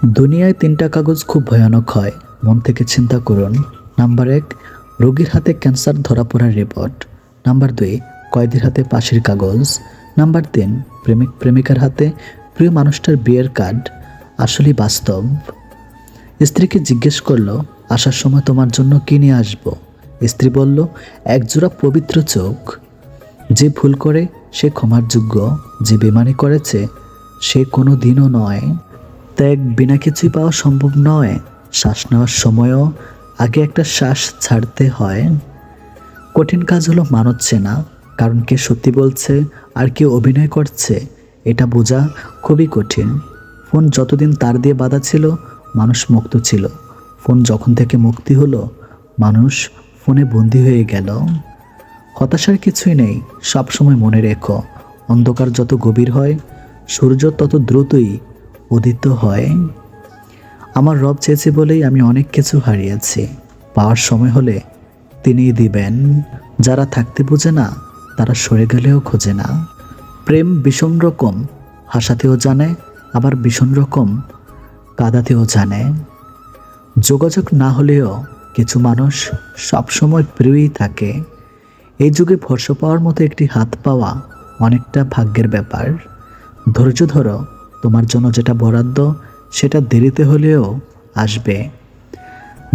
দুনিয়ায় ৩টা কাগজ খুব ভয়ানক হয়, মন থেকে চিন্তা করুন। নাম্বার ১, রোগীর হাতে ক্যান্সার ধরা পড়ার রিপোর্ট। নাম্বার ২, কয়েদির হাতে ফাঁসির কাগজ। নাম্বার ৩, প্রেমিক প্রেমিকার হাতে প্রিয় মানুষটার বিয়ের কার্ড। আসলেই বাস্তব। স্ত্রীকে জিজ্ঞেস করলো, আসার সময় তোমার জন্য কি নিয়ে আসবো? স্ত্রী বলল, একজোড়া পবিত্র চোখ। যে ভুল করে সে ক্ষমার যোগ্য, যে বেমানি করেছে সে কোনো দিনও নয়। ত্যাগ বিনা কিছুই পাওয়া সম্ভব নয়। শ্বাস নেওয়ার সময়ও আগে একটা শ্বাস ছাড়তে হয়। কঠিন কাজ হলো মানুষ চেনা, কারণ কে সত্যি বলছে আর কে অভিনয় করছে এটা বোঝা খুবই কঠিন। ফোন যতদিন তার দিয়ে বাঁধা ছিল মানুষ মুক্ত ছিল। ফোন যখন থেকে মুক্তি হলো মানুষ ফোনে বন্দী হয়ে গেল। হতাশার কিছুই নেই, সবসময় মনে রেখো, অন্ধকার যত গভীর হয় সূর্য তত দ্রুতই উদিত হয়। আমার রব চেয়েছে বলেই আমি অনেক কিছু হারিয়েছি। পাওয়ার সময় হলে তিনিই দিবেন। যারা থাকতে বোঝে না তারা সরে গেলেও খোঁজে না। প্রেম ভীষণ রকম, হাসাতেও জানে, আবার ভীষণ রকম কাঁদাতেও জানে। যোগাযোগ না হলেও কিছু মানুষ সবসময় প্রিয়ই থাকে। এই যুগে ভরসা পাওয়ার মতো একটি হাত পাওয়া অনেকটা ভাগ্যের ব্যাপার। ধৈর্য ধরো, তোমার জন্য যেটা বরাদ্দ সেটা দেরিতে হলেও আসবে।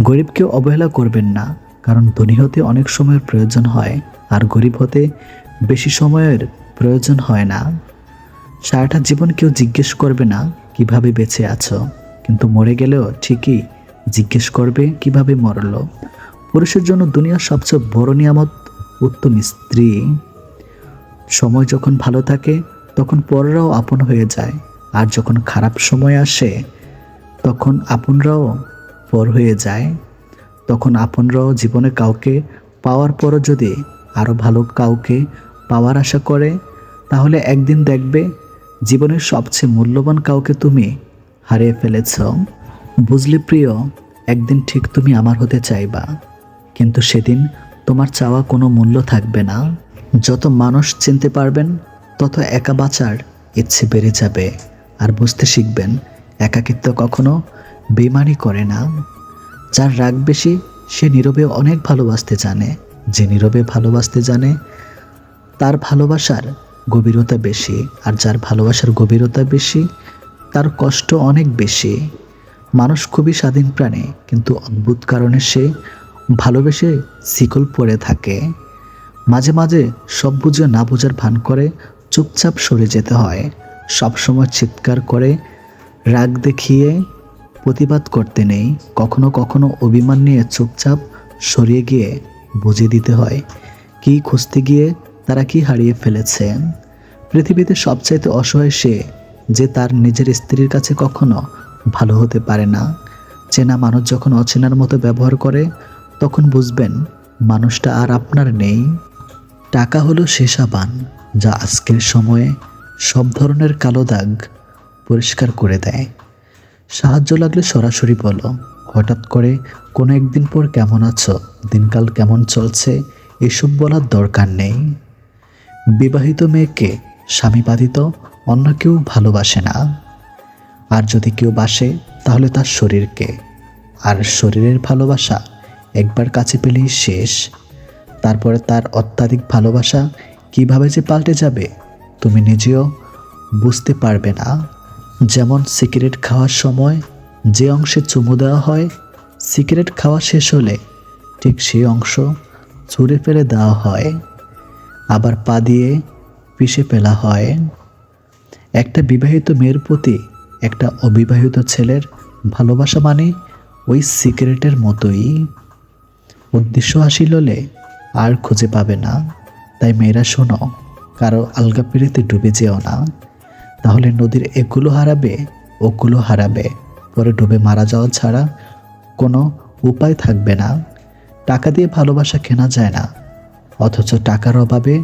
গরিবকেও অবহেলা করবেন না, কারণ ধনী হতে অনেক সময়ের প্রয়োজন হয় আর গরিব হতে বেশি সময়ের প্রয়োজন হয় না। সারাটা জীবন কেউ জিজ্ঞেস করবে না কিভাবে বেঁচে আছো, কিন্তু মরে গেলেও ঠিকই জিজ্ঞেস করবে কিভাবে মরলো। পুরুষের জন্য দুনিয়ার সবচেয়ে বড় নিয়ামত উত্তম স্ত্রী। সময় যখন ভালো থাকে তখন পররাও আপন হয়ে যায়, আর যখন খারাপ সময় আসে তখন আপনরাও পর হয়ে যায়। তখন আপনরাও জীবনে কাউকে পাওয়ার পরও যদি আরও ভালো কাউকে পাওয়ার আশা করে, তাহলে একদিন দেখবে জীবনের সবচেয়ে মূল্যবান কাউকে তুমি হারিয়ে ফেলেছ। বুঝলি প্রিয়, একদিন ঠিক তুমি আমার হতে চাইবা, কিন্তু সেদিন তোমার চাওয়া কোনো মূল্য থাকবে না। যত মানুষ চিনতে পারবেন তত একা বাঁচার ইচ্ছে বেড়ে যাবে, আর বুঝতে শিখবেন একাকিত্ব কখনো বেমানি করে না। যার রাগ বেশি সে নীরবে অনেক ভালোবাসতে জানে। যে নীরবে ভালোবাসতে জানে তার ভালোবাসার গভীরতা বেশি, আর যার ভালোবাসার গভীরতা বেশি তার কষ্ট অনেক বেশি। মানুষ খুবই স্বাধীন প্রাণী, কিন্তু অদ্ভুত কারণে সে ভালোবেসে শিকল পড়ে থাকে। মাঝে মাঝে সব বুঝে না বোঝার ভান করে চুপচাপ সরে যেতে হয়। সবসময় চিৎকার করে রাগ দেখিয়ে প্রতিবাদ করতে নেই। কখনো কখনো অভিমান নিয়ে চুপচাপ সরিয়ে গিয়ে বুঝিয়ে দিতে হয় কি খুঁজতে গিয়ে তারা কি হারিয়ে ফেলেছে। পৃথিবীতে সবচাইতে অসহায় সে, যে তার নিজের স্ত্রীর কাছে কখনো ভালো হতে পারে না। চেনা মানুষ যখন অচেনার মতো ব্যবহার করে তখন বুঝবেন মানুষটা আর আপনার নেই। টাকা হলো সে সাবান যা আজকের সময়ে সব ধরনের কালো দাগ পরিষ্কার করে দেয়। সাহায্য লাগলে সরাসরি বলো। হঠাৎ করে কোনো একদিন পর কেমন আছো, দিনকাল কেমন চলছে এসব বলার দরকার নেই। বিবাহিত মেয়েকে স্বামী বাধিত অন্য কেউ ভালোবাসে না। আর যদি কেউ বাসে তাহলে তার শরীরকে, আর শরীরের ভালোবাসা একবার কাছে পেলেই শেষ। তারপরে তার অত্যাধিক ভালোবাসা কিভাবে যে পাল্টে যাবে তুমি নিজেও বুঝতে পারবে না। যেমন সিগারেট খাওয়ার সময় যে অংশে চুমু দেওয়া হয়, সিগারেট খাওয়া শেষ হলে ঠিক সেই অংশ ছুঁড়ে ফেলে দেওয়া হয়, আবার পা দিয়ে পিষে ফেলা হয়। একটা বিবাহিত মেয়ের প্রতি একটা অবিবাহিত ছেলের ভালোবাসা মানে ওই সিগারেটের মতোই। উদ্দেশ্য হাসিল হলে আর খুঁজে পাবে না। তাই মেয়েরা শোনো, কারো আলগা পিড়িতে ডুবে যেও না, তাহলে নদীর এগুলো হারাবে ওগুলো হারাবে, পরে ডুবে মারা যাওয়া ছাড়া কোনো উপায় থাকবে না। টাকা দিয়ে ভালোবাসা কেনা যায় না, অথচ টাকার অভাবে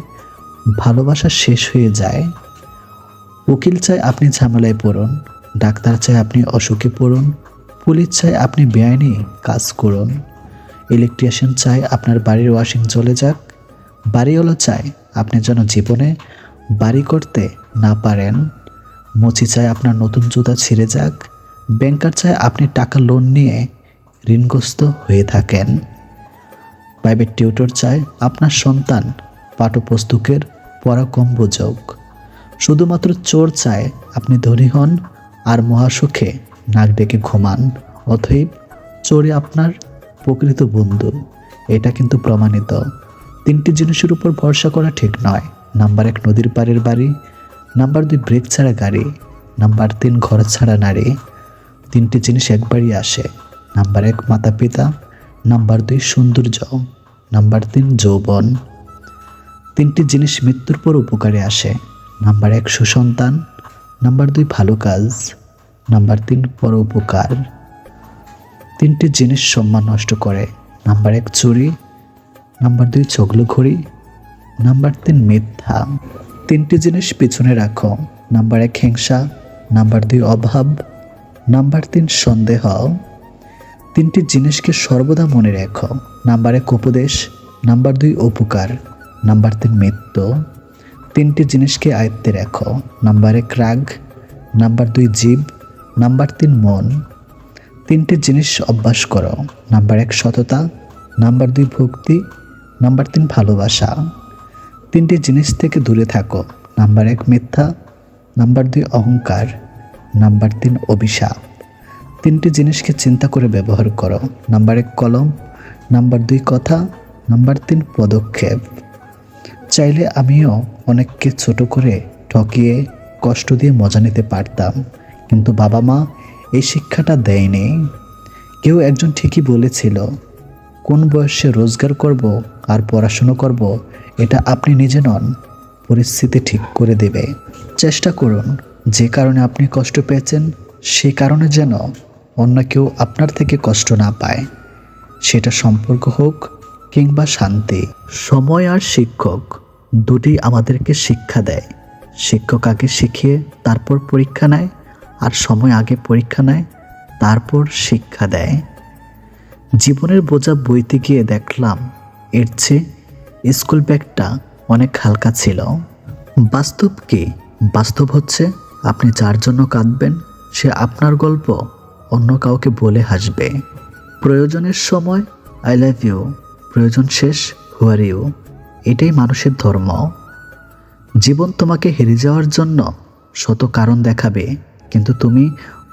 ভালোবাসা শেষ হয়ে যায়। উকিল চায় আপনি ঝামেলায় পড়ুন, ডাক্তার চায় আপনি অসুখে পড়ুন, পুলিশ চায় আপনি বেআইনি কাজ করুন, ইলেকট্রিশিয়ান চায় আপনার বাড়ির ওয়াশিং চলে যাক, বাড়িওয়ালা চায় আপনি যেন জীবনে বাড়ি করতে না পারেন, মুচি চায় আপনার নতুন জুতা ছিঁড়ে যাক, ব্যাংকার চায় আপনি টাকা লোন নিয়ে ঋণগ্রস্ত হয়ে থাকেন। প্রাইভেট টিউটর চায় আপনার সন্তান পাঠ্যপুস্তকের পড়া কম বুঝুক। শুধুমাত্র চোর চায় আপনি ধনী হন আর মহাসুখে নাক ডেকে ঘুমান। অতএব চোরই আপনার প্রকৃত বন্ধু, এটা কিন্তু প্রমাণিত। 3টি জিনিসের উপর ভরসা করা ঠিক নয়। নাম্বার 1, নদীর পাড়ের বাড়ি। নাম্বার 2, ব্রেক ছাড়া গাড়ি। নাম্বার 3, ঘর ছাড়া নারী। 3টি জিনিস একবারই আসে। নাম্বার 1, মাতা পিতা। নাম্বার 2, সৌন্দর্য। নাম্বার 3, যৌবন। 3টি জিনিস মৃত্যুর পর উপকারে আসে। নাম্বার 1, সুসন্তান। নাম্বার 2, ভালো কাজ। নাম্বার 3, পর উপকার। 3টি জিনিস সম্মান নষ্ট করে। নাম্বার 1, চুরি। নাম্বার 2, চগলখড়ি। নাম্বার 3, মিথ্যা। 3টি জিনিস পিছনে রাখো। নাম্বার 1, হিংসা। নাম্বার 2, অভাব। নাম্বার 3, সন্দেহ। 3টি জিনিসকে সর্বদা মনে রেখো। নাম্বার 1, উপদেশ। নাম্বার 2, উপকার। নাম্বার 3, মৃত্যু। 3টি জিনিসকে আয়ত্তে রাখো। নাম্বার 1, রাগ। নাম্বার 2, জীব। নাম্বার 3, মন। 3টি জিনিস অভ্যাস করো। নাম্বার 1, সততা। নাম্বার 2, ভক্তি। নাম্বার 3, ভালোবাসা। 3টি জিনিস থেকে দূরে থাকো। নাম্বার 1, মিথ্যা। নাম্বার 2, অহংকার। নাম্বার 3, অভিশাপ। 3টি জিনিসকে চিন্তা করে ব্যবহার করো। নাম্বার 1, কলম। নাম্বার 2, কথা। নাম্বার 3, পদক্ষেপ। চাইলে আমিও অনেককে ছোট করে ঠকিয়ে কষ্ট দিয়ে মজা নিতে পারতাম, কিন্তু বাবা মা এই শিক্ষাটা দেয়নি। কেউ একজন ঠিকই বলেছিল, কোন বয়সে রোজগার করব আর পড়াশুনো করব এটা আপনি নিজে নন, পরিস্থিতি ঠিক করে দেবে। চেষ্টা করুন যে কারণে আপনি কষ্ট পেয়েছেন সে কারণে যেন অন্য কেউ আপনার থেকে কষ্ট না পায়, সেটা সম্পর্ক হোক কিংবা শান্তি। সময় আর শিক্ষক দুটি আমাদেরকে শিক্ষা দেয়। শিক্ষক আগে শিখিয়ে তারপর পরীক্ষা নেয়, আর সময় আগে পরীক্ষা নেয় তারপর শিক্ষা দেয়। জীবনের বোঝা বইতে গিয়ে দেখলাম এর চেয়ে স্কুল ব্যাগটা অনেক হালকা ছিল। বাস্তব কি? বাস্তব হচ্ছে আপনি যার জন্য কাঁদবেন সে আপনার গল্প অন্য কাউকে বলে হাসবে। প্রয়োজনের সময় আই লাভ ইউ, প্রয়োজন শেষ হু আর ইউ। এটাই মানুষের ধর্ম। জীবন তোমাকে হেরে যাওয়ার জন্য শত কারণ দেখাবে, কিন্তু তুমি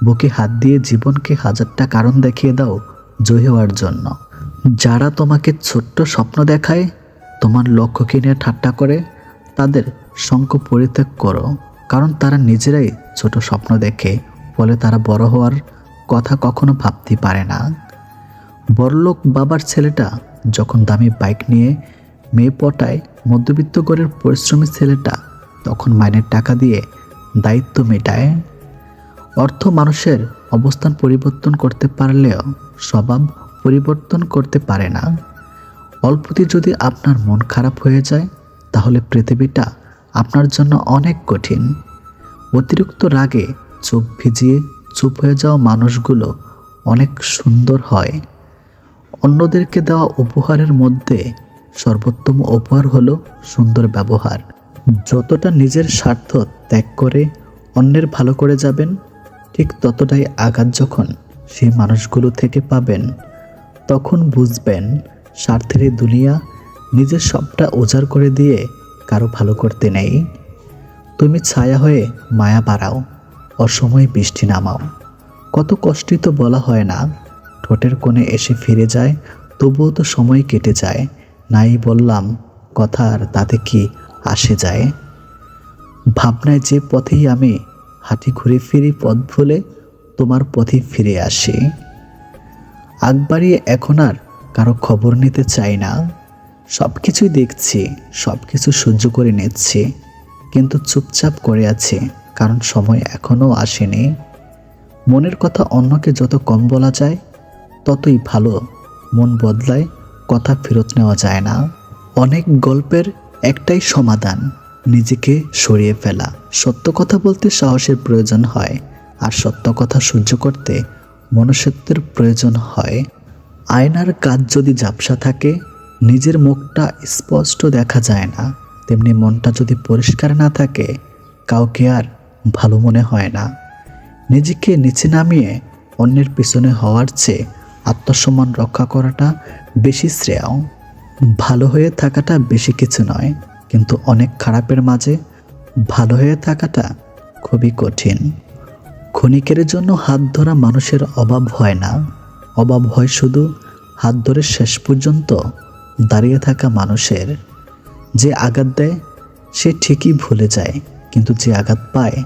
বুকে হাত দিয়ে জীবনকে 1000টা কারণ দেখিয়ে দাও জয়ী হওয়ার জন্য। যারা তোমাকে ছোট্ট স্বপ্ন দেখায়, তোমার লক্ষ্যকে নিয়ে ঠাট্টা করে, তাদের সঙ্গ পরিত্যাগ করো, কারণ তারা নিজেরাই ছোট স্বপ্ন দেখে, ফলে তারা বড় হওয়ার কথা কখনো ভাবতে পারে না। বড়লোক বাবার ছেলেটা যখন দামি বাইক নিয়ে মেয়ে পটায়, মধ্যবিত্ত ঘরের পরিশ্রমী ছেলেটা তখন মাইনের টাকা দিয়ে দায়িত্ব মেটায়। অর্থ মানুষের অবস্থান পরিবর্তন করতে পারলেও স্বভাব পরিবর্তন করতে পারে না। অল্পতে যদি আপনার মন খারাপ হয়ে যায়, তাহলে পৃথিবীটা আপনার জন্য অনেক কঠিন। অতিরিক্ত রাগে চোখ ভিজিয়ে চুপ হয়ে যাওয়া মানুষগুলো অনেক সুন্দর হয়। অন্যদেরকে দেওয়া উপহারের মধ্যে সর্বোত্তম উপহার হলো সুন্দর ব্যবহার। যতটা নিজের স্বার্থ ত্যাগ করে অন্যের ভালো করে যাবেন, ঠিক ততটাই আঘাত যখন সেই মানুষগুলো থেকে পাবেন, তখন বুঝবেন স্বার্থের এই দুনিয়া নিজের সবটা উজাড় করে দিয়ে কারো ভালো করতে নেই। তুমি ছায়া হয়ে মায়া বাড়াও, অসময়ে বৃষ্টি নামাও। কত কষ্টই তো বলা হয় না, ঠোঁটের কোণে এসে ফিরে যায়, তবুও তো সময় কেটে যায়। নাই বললাম কথা, আর তাতে কি আসে যায়। ভাবনায় যে পথেই আমি হাঁটি, ঘুরে ফিরি পথ ভুলে তোমার পথে ফিরে আসি। আগ বাড়িয়ে এখন আর কারো খবর নিতে চাই না। সব কিছুই দেখছি, সব কিছু সহ্য করে নিচ্ছি, কিন্তু চুপচাপ করে আছি, কারণ সময় এখনও আসেনি। মনের কথা অন্যকে যত কম বলা যায় ততই ভালো। মন বদলায়, কথা ফেরত নেওয়া যায় না। অনেক গল্পের একটাই সমাধান, নিজেকে সরিয়ে ফেলা। সত্য কথা বলতে সাহসের প্রয়োজন হয়, আর সত্য কথা সহ্য করতে মনুষ্যত্বের প্রয়োজন হয়। আয়নার কাজ যদি ঝাপসা থাকে, নিজের মুখটা স্পষ্ট দেখা যায় না, তেমনি মনটা যদি পরিষ্কার না থাকে, কাউকে আর ভালো মনে হয় না। নিজেকে নিচে নামিয়ে অন্যের পিছনে হওয়ার চেয়ে আত্মসম্মান রক্ষা করাটা বেশি শ্রেয়। ভালো হয়ে থাকাটা বেশি কিছু নয়, কিন্তু অনেক খারাপের মাঝে ভালো হয়ে থাকাটা খুবই কঠিন। ক্ষণিকের জন্য হাত ধরা মানুষের অভাব হয় না, অভাব হয় শুধু হাত ধরে শেষ পর্যন্ত দাঁড়িয়ে থাকা মানুষের। যে আঘাত দেয় সে ঠিকই ভুলে যায়, কিন্তু যে আঘাত পায়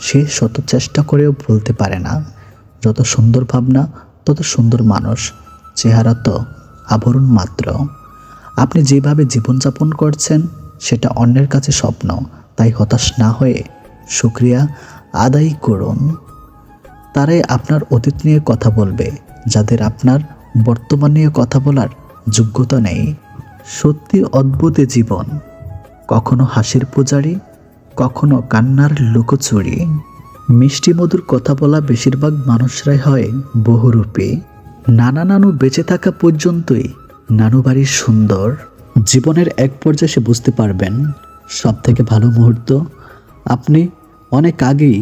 সে শত চেষ্টা করেও ভুলতে পারে না। যত সুন্দর ভাবনা তত সুন্দর মানুষ, চেহারা তো আবরণ মাত্র। আপনি যেভাবে জীবনযাপন করছেন সেটা অন্যের কাছে স্বপ্ন, তাই হতাশ না হয়ে শুকরিয়া আদায় করুন। তারাই আপনার অতীত নিয়ে কথা বলবে, যাদের আপনার বর্তমান নিয়ে কথা বলার যোগ্যতা নেই। সত্যি অদ্ভুত এ জীবন, কখনো হাসির পূজারি, কখনো কান্নার লুকোচুরি। মিষ্টি মধুর কথা বলা বেশিরভাগ মানুষরাই হয় বহুরূপী। নানা নানু বেঁচে থাকা পর্যন্তই নানু বাড়ির সুন্দর। জীবনের এক পর্যায়ে সে বুঝতে পারবেন সব থেকে ভালো মুহূর্ত আপনি অনেক আগেই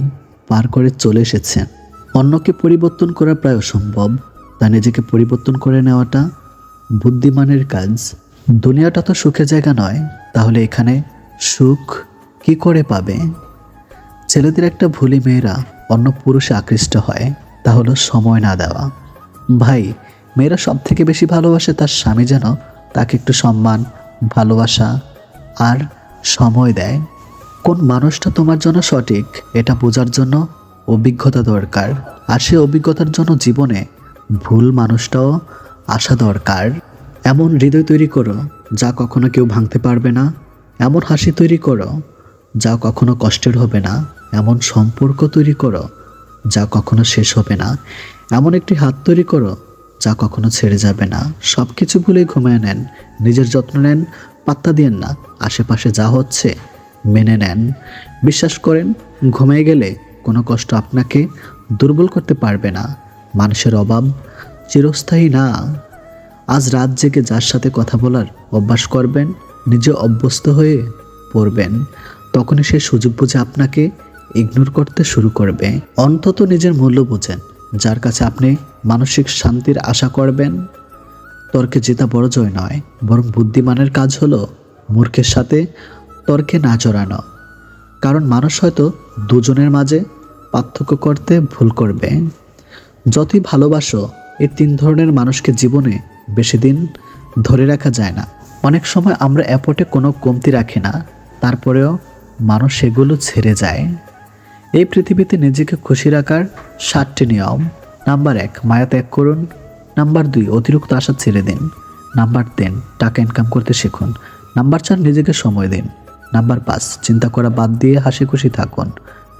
পার করে চলে এসেছেন। অন্যকে পরিবর্তন করা প্রায় অসম্ভব, তা নিজেকে পরিবর্তন করে নেওয়াটা বুদ্ধিমানের কাজ। দুনিয়াটা তো সুখের জায়গা নয়, তাহলে এখানে সুখ কি করে পাবে? ছেলেদের একটা ভুলি মেয়েরা অন্য পুরুষে আকৃষ্ট হয়, তা হলো সময় না দেওয়া। ভাই, মেয়েরা সব থেকে বেশি ভালোবাসে তার স্বামী যেন তাকে একটু সম্মান, ভালোবাসা আর সময় দেয়। কোন মানুষটা তোমার জন্য সঠিক এটা বোঝার জন্য অভিজ্ঞতা দরকার, আর সে অভিজ্ঞতার জন্য জীবনে ভুল মানুষটাও আসা দরকার। এমন হৃদয় তৈরি করো যা কখনো কেউ ভাঙতে পারবে না, এমন হাসি তৈরি করো যা কখনো কষ্টের হবে না, এমন সম্পর্ক তৈরি করো যা কখনো শেষ হবে না, এমন একটি হাত তৈরি করো যা কখনো ছেড়ে যাবে না। সব কিছু ভুলে ঘুমিয়ে নেন, নিজের যত্ন নেন, পাত্তা দিয়েন না, আশেপাশে যা হচ্ছে মেনে নেন। বিশ্বাস করেন, ঘুমিয়ে গেলে কোনো কষ্ট আপনাকে দুর্বল করতে পারবে না। মানুষের অভাব চিরস্থায়ী না। আজ রাত জেগে যার সাথে কথা বলার অভ্যাস করবেন, নিজে অভ্যস্ত হয়ে পড়বেন, তখনই সে সুযোগ বুঝে আপনাকে ইগনোর করতে শুরু করবে। অন্তত নিজের মূল্য বোঝেন, যার কাছে আপনি মানসিক শান্তির আশা করবেন। তর্কে জেতা বড় জয় নয়, বরং বুদ্ধিমানের কাজ হলো মূর্খের সাথে তর্কে না জড়ানো। কারণ মানুষ হয়তো দুজনের মাঝে পার্থক্য করতে ভুল করবে। যতই ভালোবাসো, এই তিন ধরনের মানুষকে জীবনে বেশি দিন ধরে রাখা যায় না। অনেক সময় আমরা অ্যাপটে কোনো কমতি রাখি না, তারপরেও মানুষ সেগুলো ছেড়ে যায়। এই পৃথিবীতে নিজেকে খুশি রাখার 7টি নিয়ম। নাম্বার 1, মায়া ত্যাগ করুন। নাম্বার 2, অতিরিক্ত আশা ছেড়ে দিন। নাম্বার 3, টাকা ইনকাম করতে শিখুন। নাম্বার 4, নিজেকে সময় দিন। নাম্বার 5, চিন্তা করা বাদ দিয়ে হাসি খুশি থাকুন।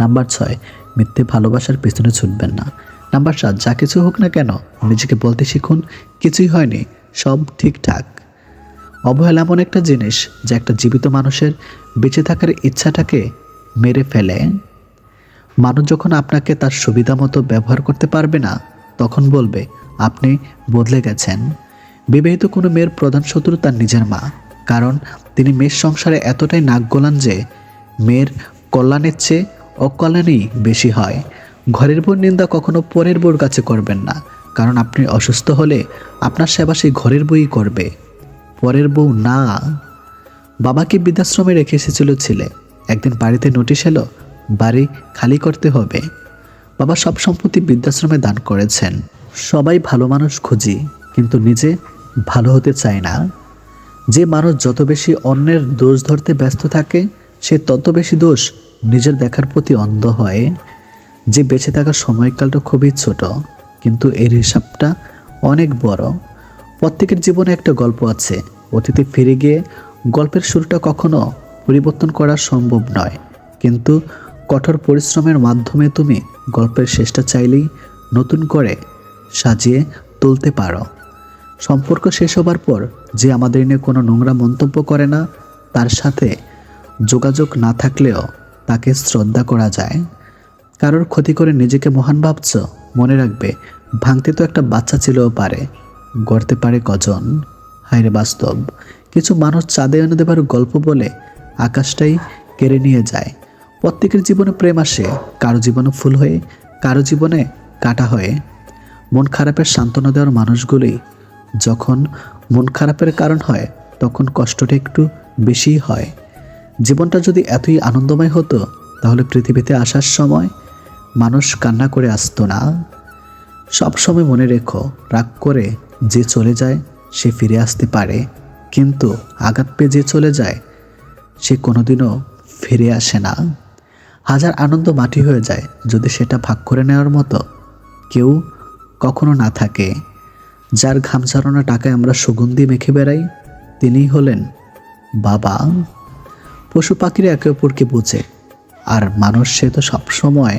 নাম্বার 6, মিথ্যে ভালোবাসার পেছনে ছুটবেন না। নাম্বার 7, যা কিছু হোক না কেন নিজেকে বলতে শিখুন, কিছুই হয়নি, সব ঠিকঠাক। অবহেলা এমন একটা জিনিস যা একটা জীবিত মানুষের বেঁচে থাকার ইচ্ছাটাকে মেরে ফেলে। মানুষ যখন আপনাকে তার সুবিধা মতো ব্যবহার করতে পারবে না, তখন বলবে আপনি বদলে গেছেন। বিবাহিত কোনো মেয়ের প্রধান শত্রু তার নিজের মা, কারণ তিনি মেয়ের সংসারে এতটাই নাক গলান যে মেয়ের কল্যাণের চেয়ে অকল্যাণই বেশি হয়। ঘরের বউর নিন্দা কখনো পরের বউর কাছে করবেন না, কারণ আপনি অসুস্থ হলে আপনার সেবা সেই ঘরের বউই করবে, পরের বউ না। বাবাকে বৃদ্ধাশ্রমে রেখে এসেছিল ছেলে, একদিন বাড়িতে নোটিশ এলো বাড়ি খালি করতে হবে। বাবা সব সম্পত্তি বৃদ্ধাশ্রমে দান করেছেন। সবাই ভালো মানুষ খুঁজি, কিন্তু নিজে ভালো হতে চায় না। যে মানুষ যত বেশি অন্যের দোষ ধরতে ব্যস্ত থাকে, সে তত বেশি দোষ নিজের দেখার প্রতি অন্ধ হয়। যে বেঁচে থাকার সময়কালটা খুবই ছোট, কিন্তু এর হিসাবটা অনেক বড়। প্রত্যেকের জীবনে একটা গল্প আছে, অতীতে ফিরে গিয়ে গল্পের শুরুটা কখনো পরিবর্তন করা সম্ভব নয়, কিন্তু কঠোর পরিশ্রমের মাধ্যমে তুমি গল্পের শেষটা চাইলেই নতুন করে সাজিয়ে তুলতে পারো। সম্পর্ক শেষ হবার পর যে আমাদের নিয়ে কোনো নোংরা মন্তব্য করে না, তার সাথে যোগাযোগ না থাকলেও তাকে শ্রদ্ধা করা যায়। কারোর ক্ষতি করে নিজেকে মহান ভাবছ, মনে রাখবে ভাঙতে তো একটা বাচ্চা ছিলও পারে, গড়তে পারে কজন। হায়রে বাস্তব, কিছু মানুষ চাঁদে এনে দেবার গল্প বলে আকাশটাই কেড়ে নিয়ে যায়। প্রত্যেকের জীবনে প্রেম আসে, কারো জীবনে ফুল হয়ে, কারো জীবনে কাটা হয়ে। মন খারাপের সান্ত্বনা দেওয়ার মানুষগুলি যখন মন খারাপের কারণ হয় তখন কষ্টটা একটু বেশিই হয়। জীবনটা যদি এতই আনন্দময় হতো তাহলে পৃথিবীতে আসার সময় মানুষ কান্না করে আসতো না। সব সময় মনে রেখো, রাগ করে যে চলে যায় সে ফিরে আসতে পারে, কিন্তু আঘাত পেয়ে যে চলে যায় সে কোনোদিনও ফিরে আসে না। হাজার আনন্দ মাটি হয়ে যায় যদি সেটা ভাগ করে নেওয়ার মতো কেউ কখনো না থাকে। যার ঘাম ঝরানো টাকায় আমরা সুগন্ধি মেখে বেড়াই তিনিই হলেন বাবা। পশু পাখিরা একে অপরকে বোঝে, আর মানুষ সে তো সবসময়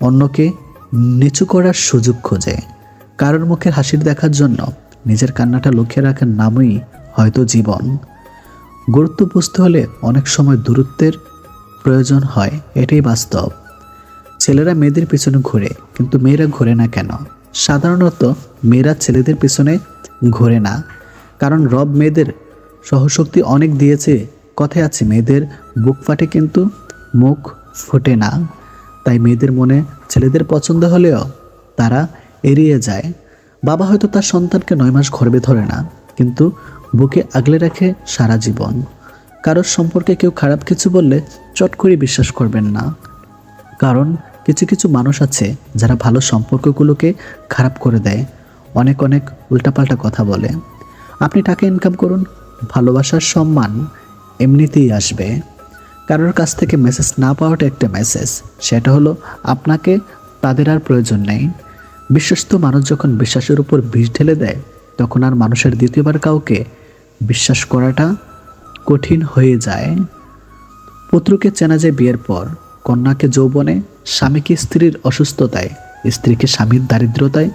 অন্যকে নিচু করার সুযোগ খোঁজে। কারোর মুখের হাসির দেখার জন্য নিজের কান্নাটা লুকিয়ে রাখার নামই হয়তো জীবন। গুরুত্ব বুঝতে হলে অনেক সময় দূরত্বের প্রয়োজন হয়, এটাই বাস্তব। ছেলেরা মেয়েদের পিছনে ঘোরে, কিন্তু মেয়েরা ঘোরে না কেন? সাধারণত মেয়েরা ছেলেদের পিছনে ঘোরে না, কারণ রব মেয়েদের সহশক্তি অনেক দিয়েছে। কথায় আছে মেয়েদের বুক ফাটে কিন্তু মুখ ফোটে না। তাই মেয়েদের মনে ছেলেদের পছন্দ হলেও তারা এড়িয়ে যায়। বাবা হয়তো তার সন্তানকে 9 মাস গর্ভে ধরে না, কিন্তু বুকে আগলে রাখে সারা জীবন। কারোর সম্পর্কে কেউ খারাপ কিছু বললে চট করে বিশ্বাস করবেন না, কারণ কিছু কিছু মানুষ আছে যারা ভালো সম্পর্কগুলোকে খারাপ করে দেয়, অনেক অনেক উল্টাপাল্টা কথা বলে। আপনি টাকা ইনকাম করুন, ভালোবাসার সম্মান এমনিতেই আসবে। কারোর কাছ থেকে মেসেজ না পাওয়াটা একটা মেসেজ, সেটা হলো আপনাকে তাদের আর প্রয়োজন নেই। বিশ্বস্ত মানুষ যখন বিশ্বাসের উপর বিষ ঢেলে দেয় তখন আর মানুষের দ্বিতীয়বার কাউকে বিশ্বাস করাটা কঠিন হয়ে যায়। পুত্রকে চেনা যায় বিয়ের পর, কন্যাকে যৌবনে, স্বামীকে স্ত্রীর অসুস্থতায়, স্ত্রীকে স্বামীর দারিদ্রতায়,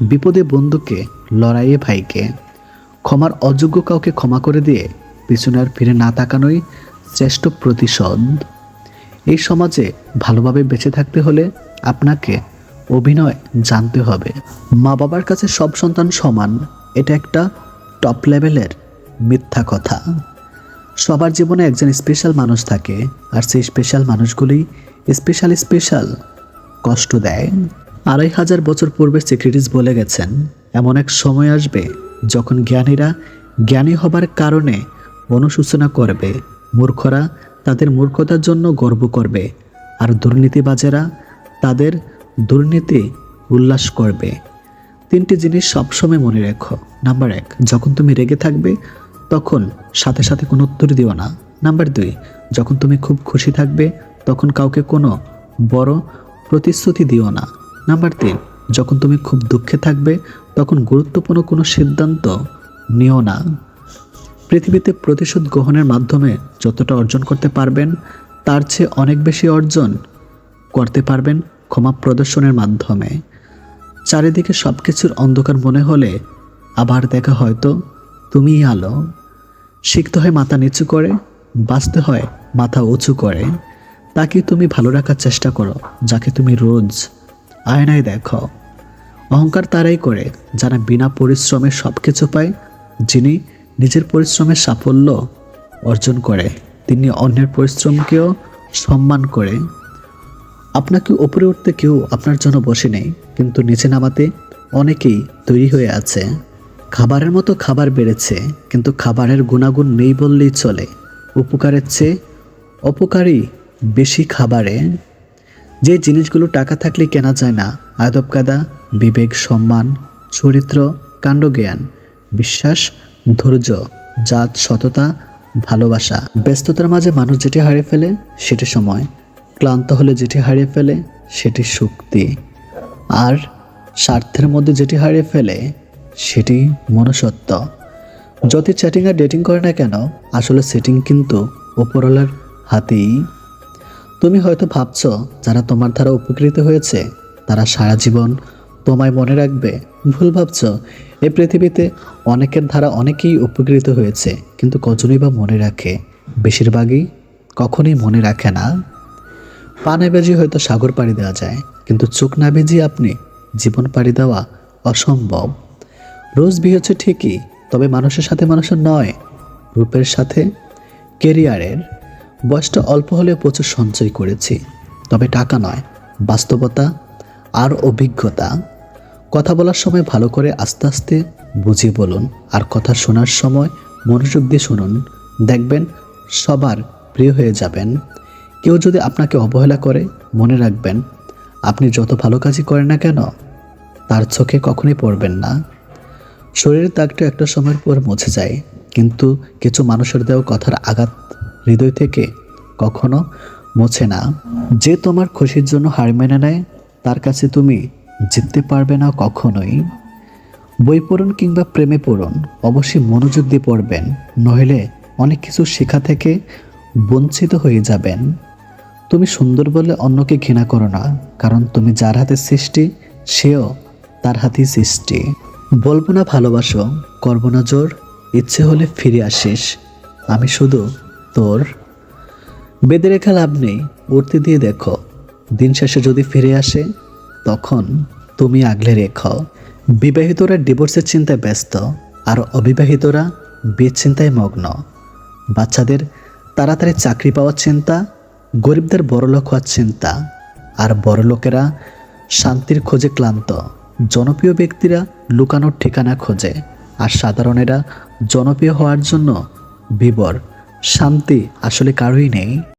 বিপদে বন্ধুকে, লড়াইয়ে ভাইকে। ক্ষমার অযোগ্য কাউকে ক্ষমা করে দিয়ে পিছনে আর ফিরে না তাকানোই শ্রেষ্ঠ প্রতিশোধ। এই সমাজে ভালোভাবে বেঁচে থাকতে হলে আপনাকে অভিনয় জানতে হবে। মা বাবার কাছে সব সন্তান সমান, এটা একটা টপ লেভেলের মিথ্যা কথা। সবার জীবনে একজন স্পেশাল মানুষ থাকে, আর সেই স্পেশাল মানুষগুলি স্পেশাল কষ্ট দেয়। 2500 বছর পূর্বে সক্রেটিস বলে গেছেন, এমন এক সময় আসবে যখন জ্ঞানীরা জ্ঞানী হবার কারণে অনুশোচনা করবে, মূর্খরা তাদের মূর্খতার জন্য গর্ব করবে, আর দুর্নীতিবাজেরা তাদের দুর্নীতি উল্লাস করবে। 3টি জিনিস সবসময় মনে রেখো। নাম্বার 1, যখন তুমি রেগে থাকবে তখন সাথে সাথে কোনো উত্তর দিও না। নাম্বার 2, যখন তুমি খুব খুশি থাকবে তখন কাউকে কোনো বড় প্রতিশ্রুতি দিও না। নাম্বার 3, যখন তুমি খুব দুঃখে থাকবে তখন গুরুত্বপূর্ণ কোনো সিদ্ধান্ত নিও না। পৃথিবীতে প্রতিশোধ গ্রহণের মাধ্যমে যতটা অর্জন করতে পারবেন তার চেয়ে অনেক বেশি অর্জন করতে পারবেন ক্ষমা প্রদর্শনের মাধ্যমে। চারিদিকে সব কিছুর অন্ধকার মনে হলে আবার দেখা হয়তো তুমিই আলো। শিখতে হয় মাথা নিচু করে, বাঁচতে হয় মাথা উঁচু করে। তাকে তুমি ভালো রাখার চেষ্টা করো যাকে তুমি রোজ আয়নায় দেখো। অহংকার তারাই করে যারা বিনা পরিশ্রমে সব কিছু পায়। যিনি নিজের পরিশ্রমের সাফল্য অর্জন করে তিনি অন্যের পরিশ্রমকেও সম্মান করে। আপনাকে উপরে উঠতে কেউ আপনার জন্য বসে নেই, কিন্তু নিচে নামাতে অনেকেই তৈরি হয়ে আছে। খাবারের মতো খাবার বেড়েছে, কিন্তু খাবারের গুণাগুণ নেই বললেই চলে। উপকারের চেয়ে অপকারই বেশি খাবারে। যে জিনিসগুলো টাকা থাকলে কেনা যায় না, আদব কায়দা, বিবেক, সম্মান, চরিত্র, কাণ্ডজ্ঞান, বিশ্বাস, ধৈর্য, জাত, সততা, ভালোবাসা। ব্যস্ততার মাঝে মানুষ যেটি হারিয়ে ফেলে সেটি সময়, ক্লান্ত হলে যেটি হারিয়ে ফেলে সেটি শক্তি, আর স্বার্থের মধ্যে যেটি হারিয়ে ফেলে সেটি মনুষ্যত্ব। যত চ্যাটিং আর ডেটিং করে না কেন, আসলে সেটিং কিন্তু উপরওয়ালার হাতেই। তুমি হয়তো ভাবছো যারা তোমার দ্বারা উপকৃত হয়েছে তারা সারা জীবন তোমায় মনে রাখবে। ভুল ভাবছো। এই পৃথিবীতে অনেকের দ্বারা অনেকেই উপকৃত হয়েছে, কিন্তু কজনই বা মনে রাখে? বেশিরভাগই কখনোই মনে রাখে না। পা না বেজিয়ে হয়তো সাগর পাড়ি দেওয়া যায়, কিন্তু চোখ না বেজিয়ে আপনি জীবন পাড়ি দেওয়া অসম্ভব। রোজ বিয়ে হচ্ছে ঠিকই, তবে মানুষের সাথে মানুষের নয়, রূপের সাথে কেরিয়ারের। বয়সটা অল্প হলেও প্রচুর সঞ্চয় করেছি, তবে টাকা নয়, বাস্তবতা আর অভিজ্ঞতা। কথা বলার সময় ভালো করে আস্তে আস্তে বুঝিয়ে বলুন, আর কথা শোনার সময় মনোযোগ দিয়ে শুনুন। দেখবেন সবার প্রিয় হয়ে যাবেন। কেউ যদি আপনাকে অবহেলা করে, মনে রাখবেন আপনি যত ভালো কাজই করেন না কেন তার চোখে কখনোই পড়বেন না। শরীরের দাগটা একটা সময়ের পর মুছে যায়, কিন্তু কিছু মানুষের দেওয়া কথার আঘাত হৃদয় থেকে কখনো মোছে না। যে তোমার খুশির জন্য হার মেনে নেয়, তার কাছে তুমি জিততে পারবে না কখনোই। বই পড়ুন কিংবা প্রেমে পড়ুন, অবশ্যই মনোযোগ দিয়ে পড়বেন, নইলে অনেক কিছু শেখা থেকে বঞ্চিত হয়ে যাবেন। তুমি সুন্দর বলে অন্যকে ঘৃণা করো না, কারণ তুমি যার হাতে সৃষ্টি সেও তার হাতেই সৃষ্টি। বলবো না ভালোবাসো, করবো না জোর, ইচ্ছে হলে ফিরে আসিস, আমি শুধু তোর। বেঁধে রেখা লাভ নেই, উড়তে দিয়ে দেখো, দিন শেষে যদি ফিরে আসে তখন তুমি আগলে রেখো। বিবাহিতরা ডিভোর্সের চিন্তায় ব্যস্ত, আর অবিবাহিতরা বিয়ের চিন্তায় মগ্ন। বাচ্চাদের তাড়াতাড়ি চাকরি পাওয়ার চিন্তা, গরিবদের বড়লোক হওয়ার চিন্তা, আর বড়লোকেরা শান্তির খোঁজে ক্লান্ত। জনপ্রিয় ব্যক্তিরা লুকানোর ঠিকানা খোঁজে, আর সাধারণেরা জনপ্রিয় হওয়ার জন্য বিবর। শান্তি আসলে কারোই নেই।